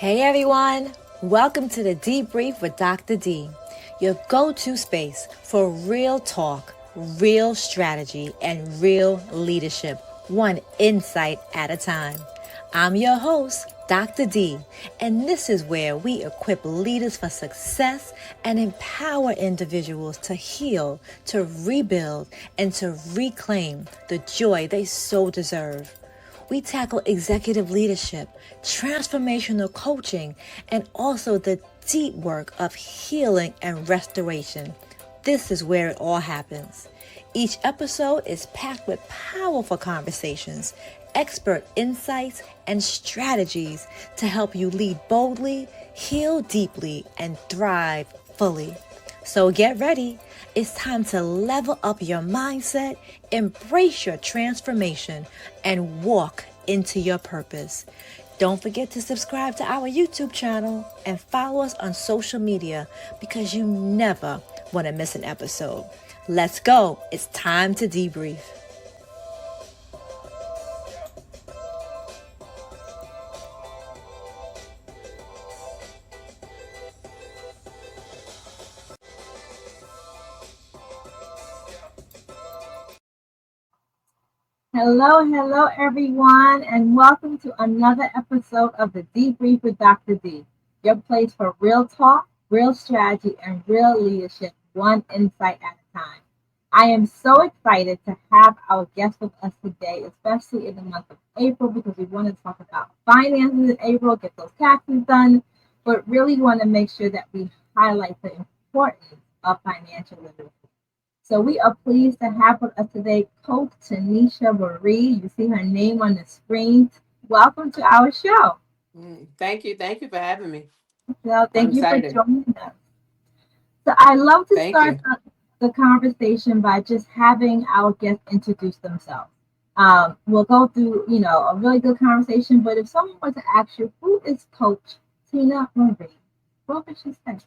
Hey everyone, welcome to the Dee-Brief with Dr. D, your go-to space for real talk, real strategy, and real leadership, one insight at a time. I'm your host, Dr. D, and this is where we equip leaders for success and empower individuals to heal, to rebuild, and to reclaim the joy they so deserve. We tackle executive leadership, transformational coaching, and also the deep work of healing and restoration. This is where it all happens. Each episode is packed with powerful conversations, expert insights, and strategies to help you lead boldly, heal deeply, and thrive fully. So get ready. It's time to level up your mindset, embrace your transformation, and walk into your purpose. Don't forget to subscribe to our YouTube channel and follow us on social media because you never want to miss an episode. Let's go. It's time to debrief. Hello, everyone, and welcome to another episode of the Dee-Brief with Dr. D, your place for real talk, real strategy, and real leadership, one insight at a time. I am so excited to have our guest with us today, especially in the month of April, because we want to talk about finances in April, get those taxes done, but really want to make sure that we highlight the importance of financial literacy. So we are pleased to have with us today Coach Tanisha Marie. You see her name on the screen. Welcome to our show. Thank you. Thank you for having me. Well, I'm thank you for excited. joining us. So I love to Thank start you. the conversation by just having our guests introduce themselves. We'll go through, a really good conversation, but if someone were to ask you, who is Coach Tina Marie? What would you say?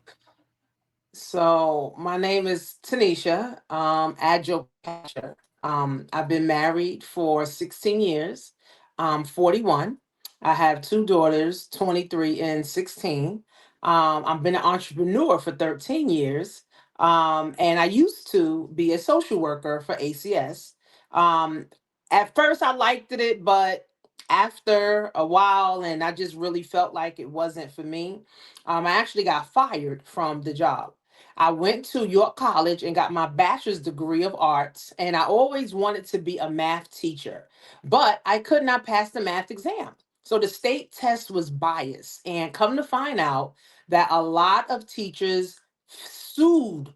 So my name is Tanisha, Agile Pastor. I've been married for 16 years. I'm 41. I have two daughters, 23 and 16. I've been an entrepreneur for 13 years. And I used to be a social worker for ACS. Um, at first, I liked it, but after a while, and I just really felt like it wasn't for me, I actually got fired from the job. I went to York College and got my bachelor's degree of arts, and I always wanted to be a math teacher, but I could not pass the math exam. So the state test was biased, and come to find out that a lot of teachers sued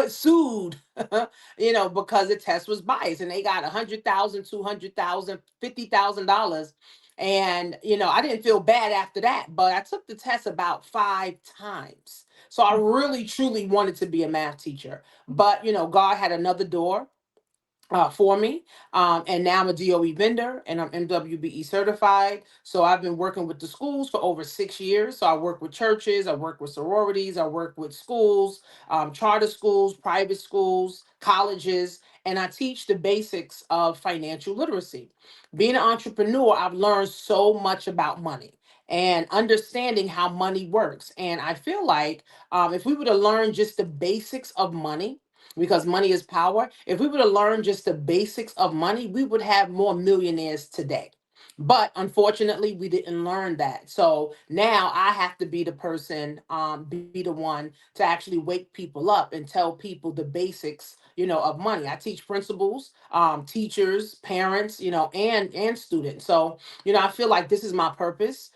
sued because the test was biased and they got 100,000, 200,000, $50,000. And I didn't feel bad after that, but I took the test about 5 times. So I really truly wanted to be a math teacher, but God had another door for me. And now I'm a DOE vendor and I'm MWBE certified. So I've been working with the schools for over 6 years. So I work with churches, I work with sororities, I work with schools, charter schools, private schools, colleges, and I teach the basics of financial literacy. Being an entrepreneur, I've learned so much about money and understanding how money works. And I feel like if we were to learn just the basics of money, because money is power. If we were to learn just the basics of money, we would have more millionaires today. But unfortunately, we didn't learn that. So now I have to be the person, be the one to actually wake people up and tell people the basics, of money. I teach principals, teachers, parents, and students. So, I feel like this is my purpose.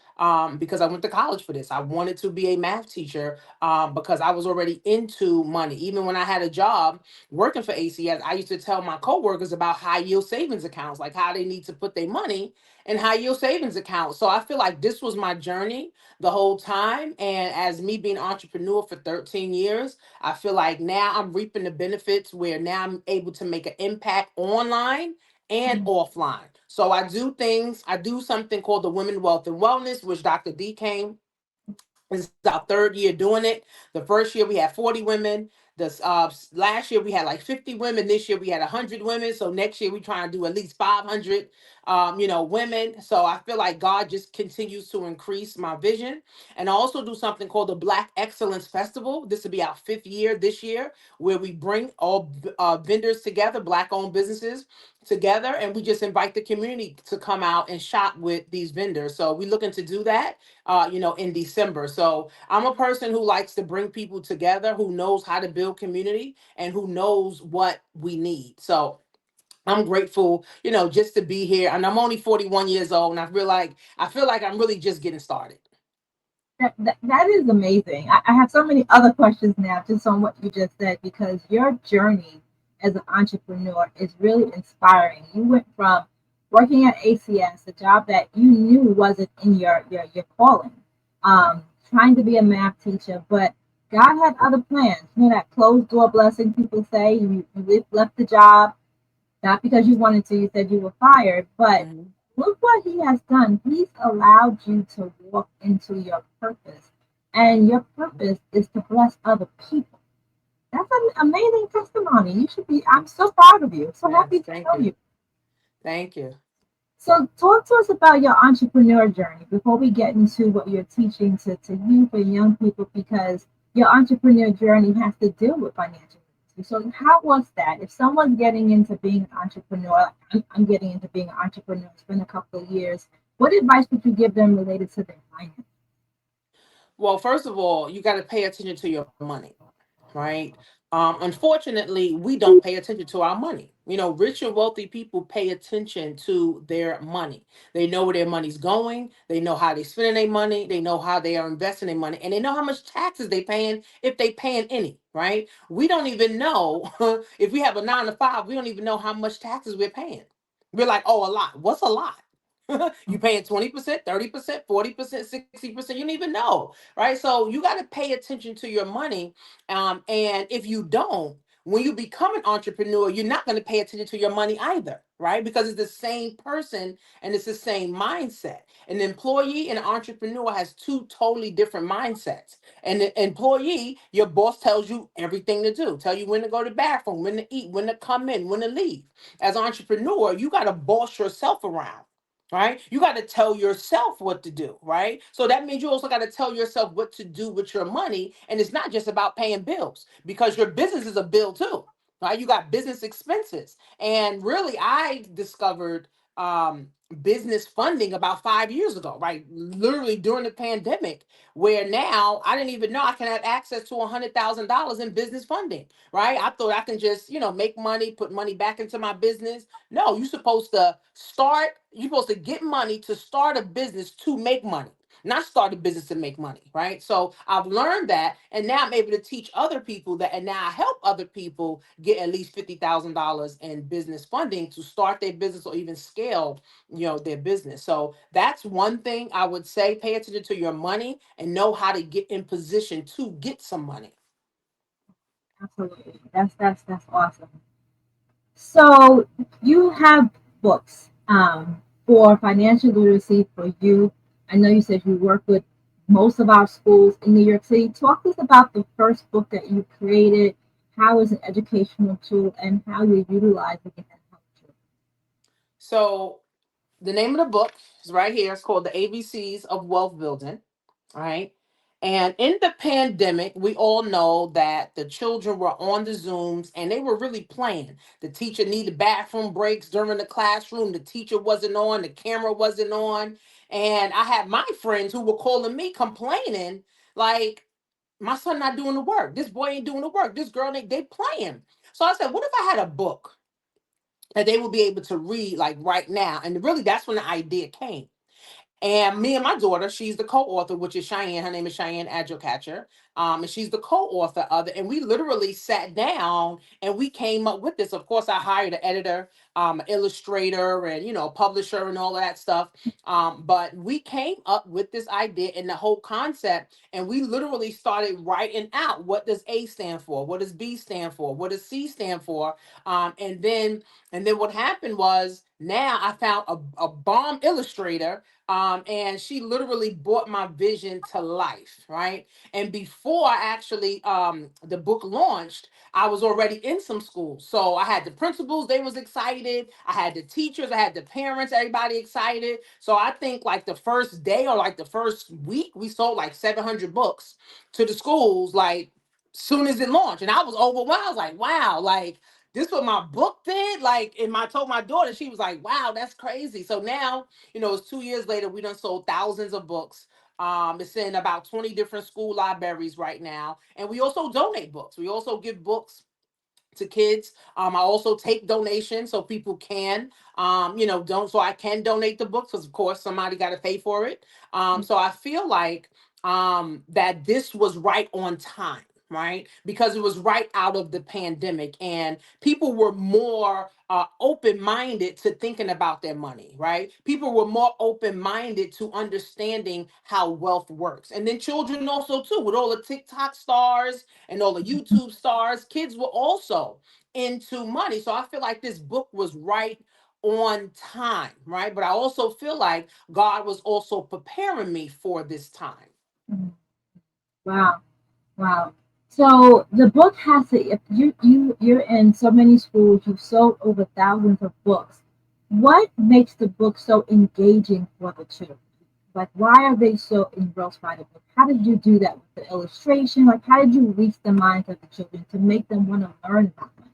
Because I went to college for this. I wanted to be a math teacher because I was already into money. Even when I had a job working for ACS, I used to tell my coworkers about high yield savings accounts, like how they need to put their money in high yield savings accounts. So I feel like this was my journey the whole time. And as me being an entrepreneur for 13 years, I feel like now I'm reaping the benefits where now I'm able to make an impact online and offline. So I do something called the Women Wealth and Wellness, which Dr. D came. This is our third year doing it. The first year we had 40 women. This last year we had like 50 women. This year we had 100 women. So next year we trying to do at least 500 women. So I feel like God just continues to increase my vision. And I also do something called the Black Excellence Festival. This will be our fifth year this year, where we bring all vendors together, Black owned businesses together, and we just invite the community to come out and shop with these vendors. So we're looking to do that in December. So I'm a person who likes to bring people together, who knows how to build community and who knows what we need. So I'm grateful, just to be here. And I'm only 41 years old, and I feel like I'm really just getting started. That is amazing. I have so many other questions now just on what you just said because your journey as an entrepreneur is really inspiring. You went from working at ACS, a job that you knew wasn't in your calling, trying to be a math teacher, but God had other plans. You know that closed door blessing people say you left the job not because you wanted to, you said you were fired, but Mhm. look what he has done. He's allowed you to walk into your purpose, and your purpose is to bless other people. That's an amazing testimony. You should be, I'm so proud of you. So happy Yes, to thank know you. you. Thank you. So, talk to us about your entrepreneur journey before we get into what you're teaching to youth and young people, because your entrepreneur journey has to deal with financial literacy. So, how was that? If someone's getting into being an entrepreneur, like I'm getting into being an entrepreneur, it's been a couple of years, what advice would you give them related to their finances? Well, first of all, you got to pay attention to your money, right? Unfortunately, we don't pay attention to our money. Rich and wealthy people pay attention to their money. They know where their money's going. They know how they spending their money. They know how they are investing their money, and they know how much taxes they paying if they paying any. Right? We don't even know if we have a 9 to 5. We don't even know how much taxes we're paying. We're like, oh, a lot. What's a lot? You paying 20%, 30%, 40%, 60%. You don't even know, right? So you got to pay attention to your money, and if you don't, when you become an entrepreneur, you're not going to pay attention to your money either, right? Because it's the same person and it's the same mindset. An employee and an entrepreneur has two totally different mindsets. And the employee, your boss tells you everything to do, tell you when to go to the bathroom, when to eat, when to come in, when to leave. As an entrepreneur, you got to boss yourself around. Right? You got to tell yourself what to do, right? So that means you also got to tell yourself what to do with your money. And it's not just about paying bills, because your business is a bill too, right? You got business expenses. And really, I discovered business funding about 5 years ago, right? Literally during the pandemic, where now I didn't even know I can have access to $100,000 in business funding, right? I thought I can just, make money, put money back into my business. No, you're supposed to get money to start a business to make money, not start a business to make money, right? So I've learned that, and now I'm able to teach other people that, and now I help other people get at least $50,000 in business funding to start their business or even scale, their business. So that's one thing I would say: pay attention to your money and know how to get in position to get some money. Absolutely. That's awesome. So you have books for financial literacy for youth. I know you said you work with most of our schools in New York City. Talk to us about the first book that you created, how it's an educational tool, and how you utilize it and help children. So the name of the book is right here. It's called The ABCs of Wealth Building. All right. And in the pandemic, we all know that the children were on the Zooms and they were really playing. The teacher needed bathroom breaks during the classroom. The teacher wasn't on, the camera wasn't on. And I had my friends who were calling me complaining, like, my son not doing the work. This boy ain't doing the work. This girl, they playing. So I said, what if I had a book that they would be able to read like right now? And really, that's when the idea came. And me and my daughter, she's the co-author, which is Cheyenne. Her name is Cheyenne Catcher. And she's the co-author of it. And we literally sat down and we came up with this. Of course, I hired an editor, an illustrator, and a publisher and all of that stuff. But we came up with this idea and the whole concept, and we literally started writing out, what does A stand for? What does B stand for? What does C stand for? And then what happened was, now I found a bomb illustrator, and she literally brought my vision to life, right? And before I actually the book launched, I was already in some schools. So I had the principals, they was excited. I had the teachers, I had the parents, everybody excited. So I think like the first day or like the first week, we sold like 700 books to the schools, like soon as it launched. And I was overwhelmed. I was like, wow, like this what my book did. Like, and I told my daughter, she was like, wow, that's crazy. So now, it's 2 years later, we done sold thousands of books. It's in about 20 different school libraries right now. And we also donate books. We also give books to kids. I also take donations so people can, don't, so I can donate the books because, of course, somebody got to pay for it. So I feel like that this was right on time. Right, because it was right out of the pandemic, and people were more open-minded to thinking about their money. Right, people were more open-minded to understanding how wealth works, and then children also too, with all the TikTok stars and all the YouTube stars, kids were also into money. So I feel like this book was right on time, right? But I also feel like God was also preparing me for this time. Mhm. Wow. Wow. So the book has to, if you're in so many schools, you've sold over thousands of books. What makes the book so engaging for the children? Like, why are they so engrossed by the book? How did you do that with the illustration? Like, how did you reach the minds of the children to make them want to learn about money?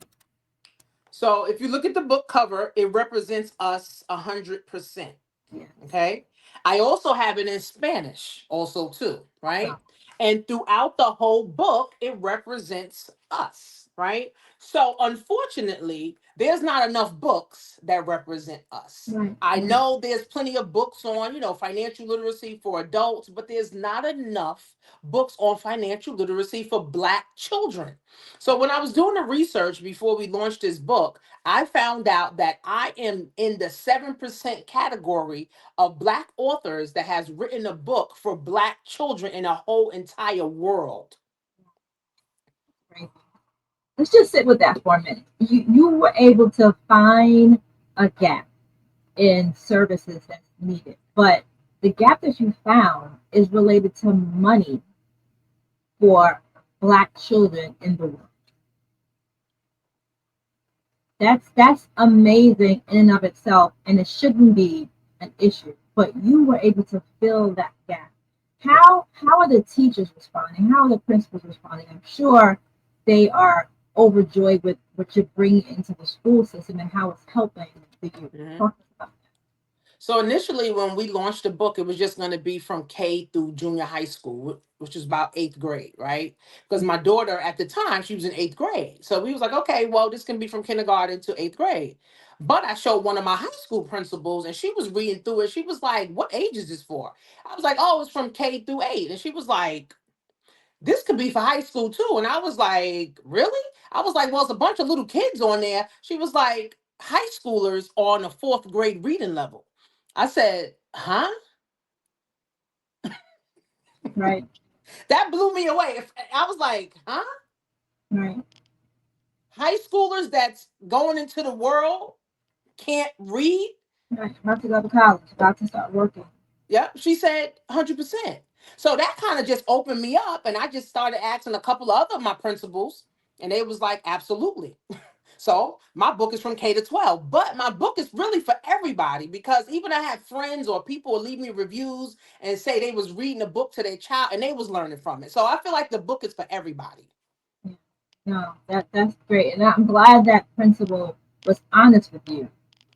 So if you look at the book cover, it represents us 100%. Yes. Okay. I also have it in Spanish, also, too, Wow. right? And throughout the whole book, it represents us, right? So, unfortunately, there's not enough books that represent us. Right. I Right. know there's plenty of books on, financial literacy for adults, but there's not enough books on financial literacy for Black children. So, when I was doing the research before we launched this book, I found out that I am in the 7% category of Black authors that has written a book for Black children in a whole entire world. Right. Let's just sit with that for a minute. You were able to find a gap in services that's needed. But the gap that you found is related to money for Black children in the world. That's amazing in and of itself, and it shouldn't be an issue. But you were able to fill that gap. How are the teachers responding? How are the principals responding? I'm sure they are overjoyed with what you're bringing into the school system and how it's helping the youth. Mhm. Talk about So initially, when we launched the book, it was just going to be from K through junior high school, which is about eighth grade, right? Because my daughter at the time, she was in eighth grade. So we was like, okay, well, this can be from kindergarten to eighth grade. But I showed one of my high school principals, and she was reading through it. She was like, what age is this for? I was like, oh, it's from K through 8. And she was like, this could be for high school too. And I was like, really? I was like, well, it's a bunch of little kids on there. She was like, high schoolers on a fourth grade reading level. I said, huh? that. Right, That blew me away. I was like, huh? right, High schoolers that's going into the world can't read? right. About to go to college, about to start working. Yep. She said 100%. So that kind of just opened me up. And I just started asking a couple of other of my principals. And they was like, absolutely. So my book is from K to 12, but my book is really for everybody because even I had friends or people would leave me reviews and say they was reading a book to their child and they was learning from it. So I feel like the book is for everybody. Yeah. No, that's great, and I'm glad that principal was honest with you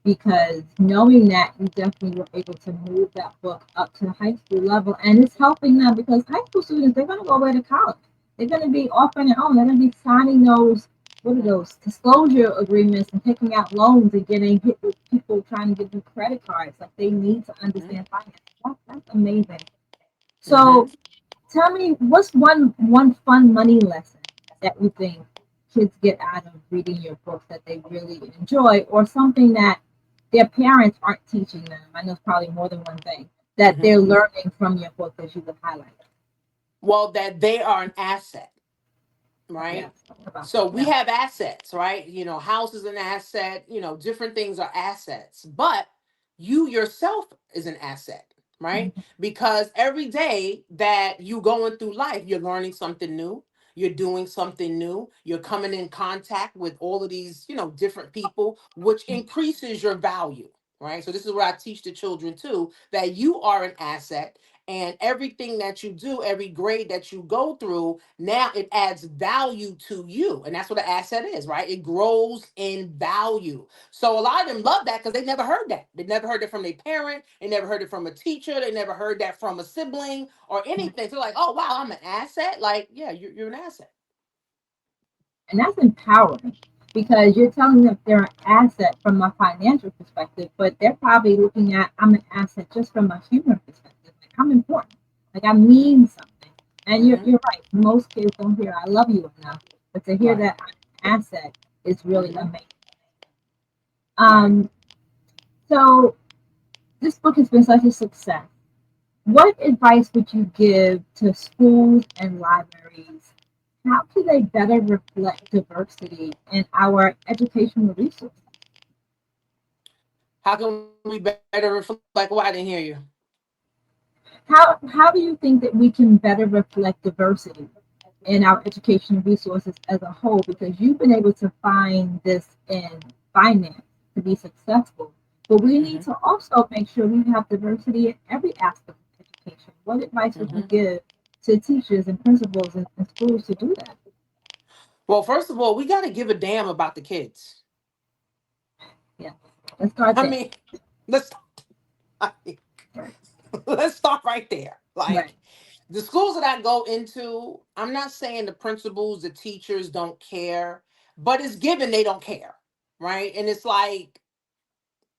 because knowing that you definitely were able to move that book up to the high school level, and it's helping them because high school students they're going to go away to college. They're going to be off on their own. They're going to be signing those what are Mhm, those disclosure agreements and taking out loans and getting hit with people trying to give them credit cards. Like they need to mhm, understand finance. That's amazing. mhm. So tell me, what's one fun money lesson that you think kids get out of reading your books that they really enjoy, or something that their parents aren't teaching them? I know it's probably more than one thing that Mhm. they're learning from your book that you would highlight. Well, that they are an asset, right? Yes, talk about So that. we Yeah. have assets, right? House is an asset, different things are assets, but you yourself is an asset. right? Because every day that you going through life, you're learning something new. You're doing something new. You're coming in contact with all of these, different people, which increases your value, right? So this is what I teach the children too, that you are an asset, and everything that you do, every grade that you go through, now it adds value to you. And that's what an asset is, right? It grows in value. So a lot of them love that because they never heard that. They never heard it from their parent. They never heard it from a teacher. They never heard that from a sibling or anything. So like, oh wow, I'm an asset. Like, yeah, you're an asset. And that's empowering because you're telling them they're an asset from a financial perspective, but they're probably looking at I'm an asset just from a human perspective. Like I'm important. Like I mean something. And you're Mm-hmm. you're right. Most kids don't hear I love you enough. But to hear Right. that I'm an asset is really Mm-hmm. amazing. Right. Um, so this book has been such a success. What advice would you give to schools and libraries? How can they better reflect diversity in our educational resources? How can we better reflect? Like, well, I didn't hear you. How do you think that we can better reflect diversity in our educational resources as a whole? Because you've been able to find this in finance to be successful, but we need Mm-hmm. to also make sure we have diversity in every aspect of education. What advice would you Mm-hmm. give to teachers and principals and schools to do that? Well, first of all, we got to give a damn about the kids. Yeah, let's start I there. mean, let's Right, let's start right there. right. Like the schools that I go into, I'm not saying the principals, the teachers don't care, but it's given they don't care, right? And it's like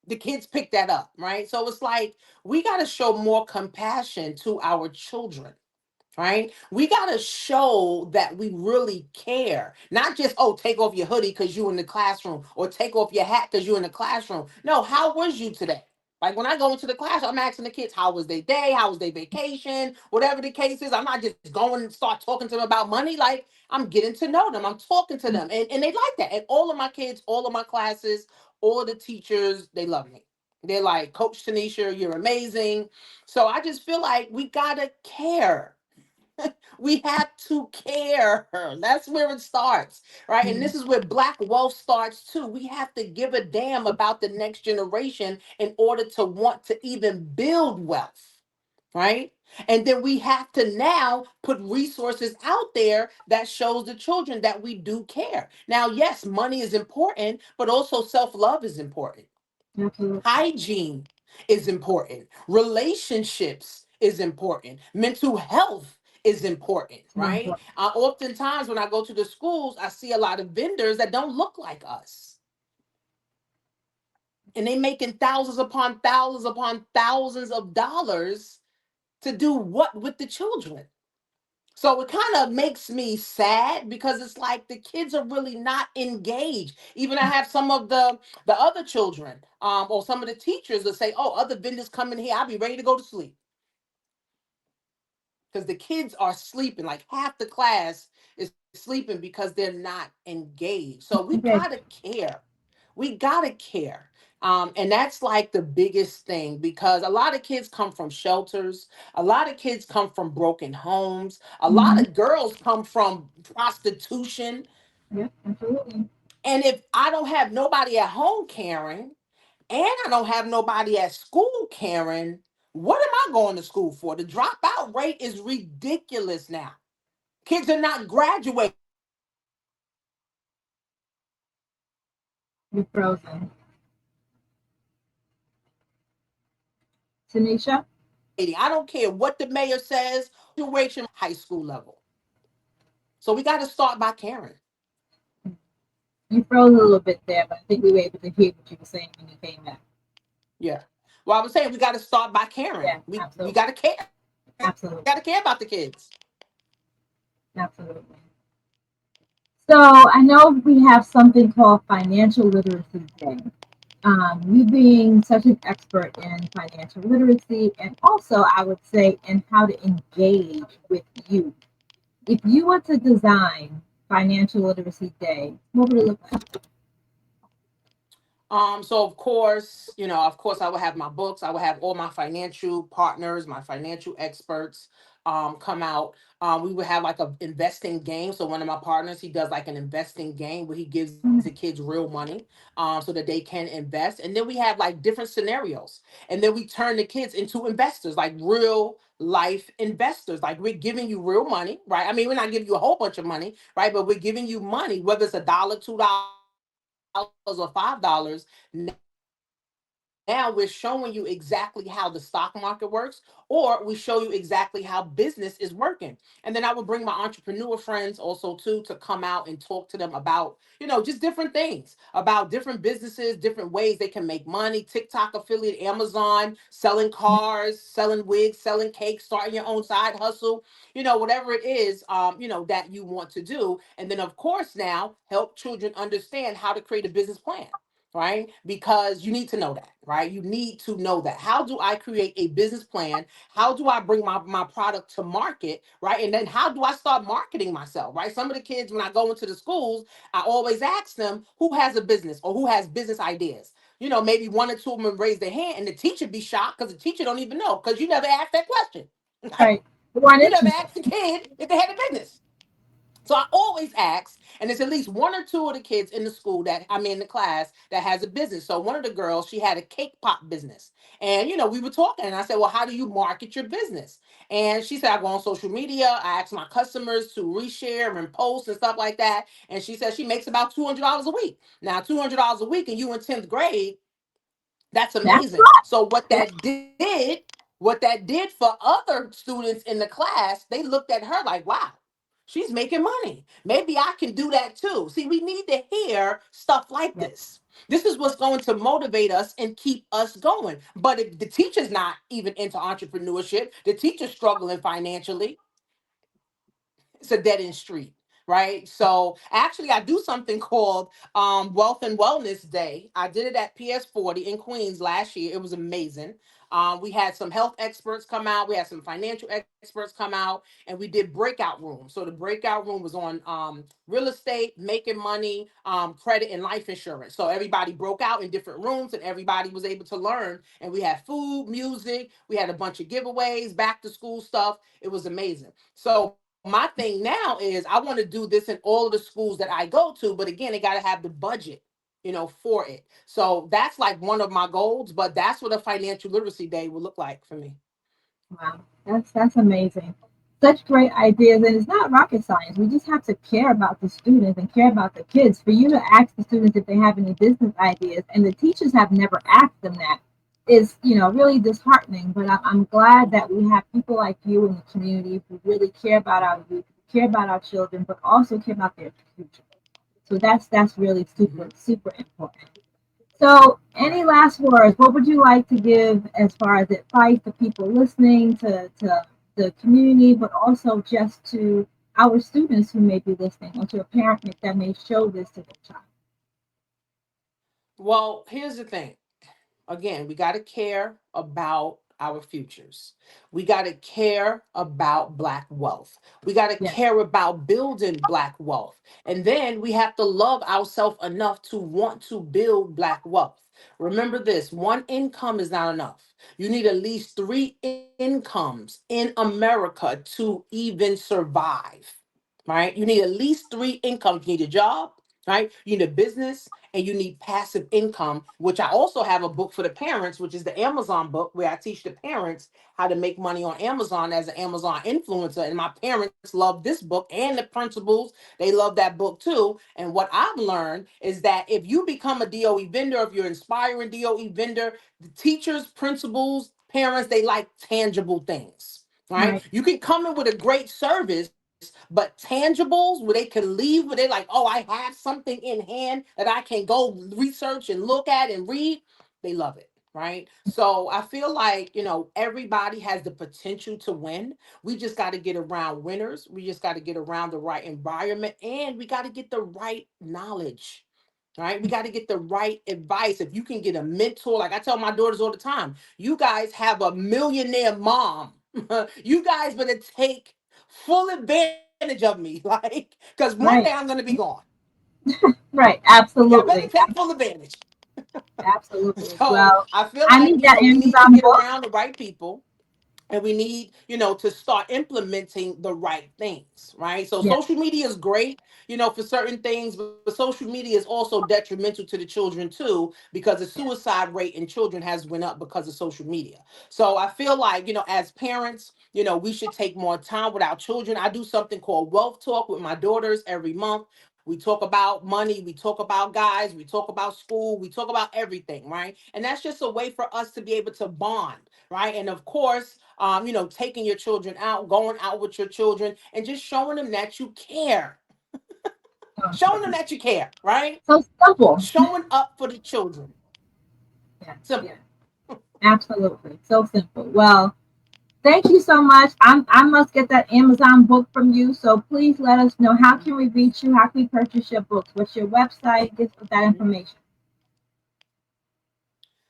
the kids pick that up, right? So it's like we got to show more compassion to our children, right? We got to show that we really care. Not just, oh, take off your hoodie because you're in the classroom or take off your hat because you're in the classroom. No, how was you today? Like when I go into the class, I'm asking the kids, how was their day? How was their vacation? Whatever the case is, I'm not just going and start talking to them about money. Like I'm getting to know them. I'm talking to them. And they like that. And all of my kids, all of my classes, all of the teachers, they love me. They're like, Coach Tanisha, you're amazing. So I just feel like we gotta care. We have to care. That's where it starts, right? And Yeah, this is where Black wealth starts too. We have to give a damn about the next generation in order to want to even build wealth, right? And then we have to now put resources out there that shows the children that we do care. Now, yes, money is important, but also self-love is important. absolutely. Hygiene is important. Relationships is important. Mental health is important, So right? important. Oftentimes, when I go to the schools, I see a lot of vendors that don't look like us. And they making thousands upon thousands of dollars to do what with the children? So it kind of makes me sad because it's like the kids are really not engaged. Even I have some of the other children, or some of the teachers that say, "Oh, other vendors come in here, I'll be ready to go to sleep," because the kids are sleeping. Like half the class is sleeping because they're not engaged. So we Okay. gotta care. We gotta care. And that's like the biggest thing because a lot of kids come from shelters. A lot of kids come from broken homes. A lot Mm-hmm. of girls come from prostitution. Yeah, absolutely. And if I don't have nobody at home caring, and I don't have nobody at school caring, what am I going to school for? The dropout rate is ridiculous now. Kids are not graduating. You're frozen. Tanisha, I don't care what the mayor says, graduation high school level. So we got to start by caring. you froze a little bit there, but I think we were able to hear what you were saying when you came back. Yeah. Well, I was saying we got to start by caring. Yeah, We absolutely. got to care. Absolutely. Got to care about the kids. Absolutely. So I know we have something called Financial Literacy Day. You being such an expert in financial literacy, and also I would say in how to engage with youth. If you were to design Financial Literacy Day, what would it look like? So of course, I would have my books. I would have all my financial partners, my financial experts, come out. We would have like a investing game. So one of my partners, he does like an investing game where he gives the kids real money, so that they can invest. And then we have like different scenarios, and then we turn the kids into investors, like real life investors. Like we're giving you real money, right? I mean, we're not giving you a whole bunch of money, right? But we're giving you money, whether it's a dollar, $2 or $5. Now we're showing you exactly how the stock market works, or we show you exactly how business is working. And then I would bring my entrepreneur friends also too to come out and talk to them about, just different things, about different businesses, different ways they can make money. TikTok affiliate, Amazon, selling cars, selling wigs, selling cakes, starting your own side hustle, whatever it is, that you want to do. And then, of course, now help children understand how to create a business plan, right? Because you need to know that, right? You need to know that. How do I create a business plan? How do I bring my product to market, right? And then how do I start marketing myself, right? Some of the kids, when I go into the schools, I always ask them who has a business or who has business ideas. Maybe one or two of them raise their hand, and the teacher be shocked because the teacher don't even know because you never asked that question. Right? Right. One You never interesting. asked the kid if they had a business. So I always ask, and there's at least one or two of the kids in the school that I'm in the class that has a business. So one of the girls, she had a cake pop business. And, we were talking, and I said, well, how do you market your business? And she said, I go on social media. I ask my customers to reshare and post and stuff like that. And she said she makes about $200 a week. Now, $200 a week, and you in 10th grade, that's That's amazing. right. So Yeah. what that did for other students in the class, they looked at her like, wow, she's making money. Maybe I can do that too. See, we need to hear stuff like Yeah. this. This is what's going to motivate us and keep us going. But if the teacher's not even into entrepreneurship, the teacher's struggling financially, it's a dead end street, right? So actually I do something called Wealth and Wellness Day. I did it at PS40 in Queens last year. It was amazing. We had some health experts come out, we had some financial experts come out, and we did breakout rooms. So the breakout room was on real estate, making money, credit, and life insurance. So everybody broke out in different rooms and everybody was able to learn. And we had food, music, we had a bunch of giveaways, back to school stuff. It was amazing. So my thing now is I want to do this in all of the schools that I go to, but again, they got to have the budget, for it. So that's like one of my goals, but that's what a financial literacy day will look like for me. Wow, that's amazing. Such great ideas, and it's not rocket science. We just have to care about the students and care about the kids. For you to ask the students if they have any business ideas, and the teachers have never asked them that, is really disheartening. But I'm glad that we have people like you in the community who really care about our youth, care about our children, but also care about their future. So that's really super Hmm. super important. So, any Right. last words? What would you like to give as far as advice to people listening, to the community, but also just to our students who may be listening, or to a parent that may show this to their child? Well, here's the thing. Again, we got to care about our futures. We got to care about Black wealth. We got to Yes, care about building Black wealth. And then we have to love ourselves enough to want to build Black wealth. Remember this, one income is not enough. You need at least three incomes in America to even survive, right? You need at least three incomes. You need a job, right? You need a business, and you need passive income, which I also have a book for the parents, which is the Amazon book, where I teach the parents how to make money on Amazon as an Amazon influencer. And my parents love this book and the principles. They love that book too. And what I've learned is that if you become a DOE vendor, if you're an inspiring DOE vendor, the teachers, principals, parents, they like tangible things, right? right, You can come in with a great service, but tangibles where they can leave, where they're like, oh, I have something in hand that I can go research and look at and read, they love it. Right. So I feel like, everybody has the potential to win. We just got to get around winners. We just got to get around the right environment, and we got to get the right knowledge. Right. We got to get the right advice. If you can get a mentor, like I tell my daughters all the time, you guys have a millionaire mom. You guys better take full advantage of me, like, because one day I'm right, gonna be gone. right. Y'all better Absolutely. take full advantage. Absolutely. So Well, I feel I like, need that we need to Amazon get book. around the right people, and we need, to start implementing the right things, right? So Yeah. social media is great, for certain things, but social media is also detrimental to the children too, because the suicide rate in children has went up because of social media. So I feel like, as parents, we should take more time with our children. I do something called wealth talk with my daughters every month. We talk about money, we talk about guys, we talk about school, we talk about everything, right? And that's just a way for us to be able to bond, right? And of course, taking your children out, going out with your children, and just showing them that you care, showing them that you care, right? So simple. Showing up for the children. Yeah. Yeah. Simple. Absolutely. So simple. Well, thank you so much. I must get that Amazon book from you. So please let us know, how can we reach you? How can we purchase your books? What's your website? Get that Mhm. information.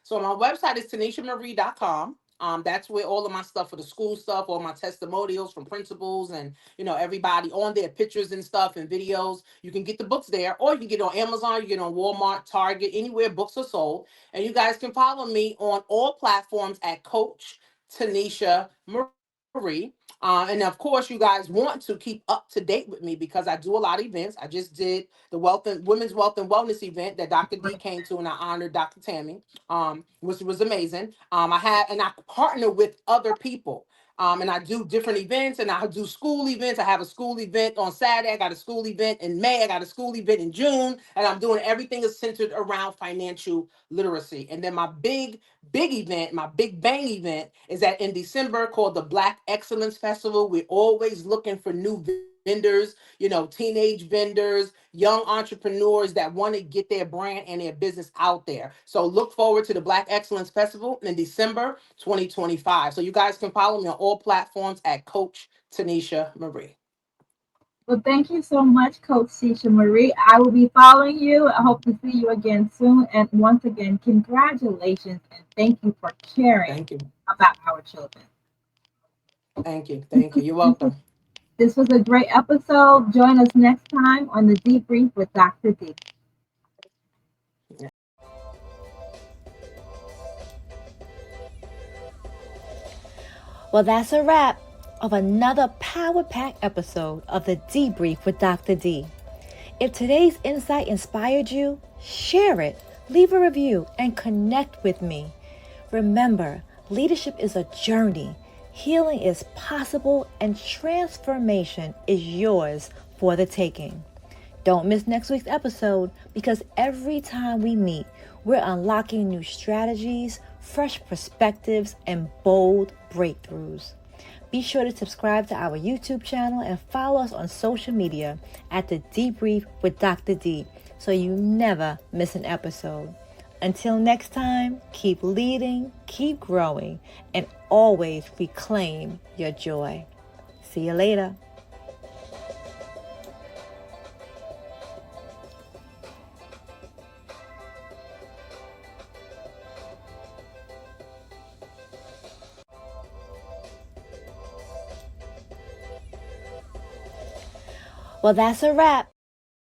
So my website is TanishaMarie.com. That's where all of my stuff for the school stuff, all my testimonials from principals and everybody on there, pictures and stuff and videos. You can get the books there, or you can get it on Amazon, you get it on Walmart, Target, anywhere books are sold. And you guys can follow me on all platforms at Coach Tanisha Marie. And of course, you guys want to keep up to date with me because I do a lot of events. I just did the Women's Wealth and Wellness event that Dr. D came to, and I honored Dr. Tammy, which was amazing. I partner with other people. And I do different events, and I do school events. I have a school event on Saturday. I got a school event in May. I got a school event in June, and I'm doing everything is centered around financial literacy. And then my big event, my big bang event, is that in December called the Black Excellence Festival. We're always looking for new vendors, teenage vendors, young entrepreneurs that want to get their brand and their business out there. So look forward to the Black Excellence Festival in December 2025. So you guys can follow me on all platforms at Coach Tanisha Marie. Well, thank you so much, Coach Tisha Marie. I will be following you. I hope to see you again soon. And once again, congratulations and thank you for caring Thank you. about our children. Thank you. This Thank you. was, You're this was, welcome. this was a great episode. Join us next time on the Debrief with Dr. D. Well, that's a wrap of another power packed episode of the Debrief with Dr. D. If today's insight inspired you, share it, leave a review, and connect with me. Remember, leadership is a journey, healing is possible, and transformation is yours for the taking. Don't miss next week's episode, because every time we meet, we're unlocking new strategies, fresh perspectives, and bold breakthroughs. Be sure to subscribe to our YouTube channel and follow us on social media at the Debrief with Dr. D, so you never miss an episode. Until next time, keep leading, keep growing, and always reclaim your joy. See you later. Well, that's a wrap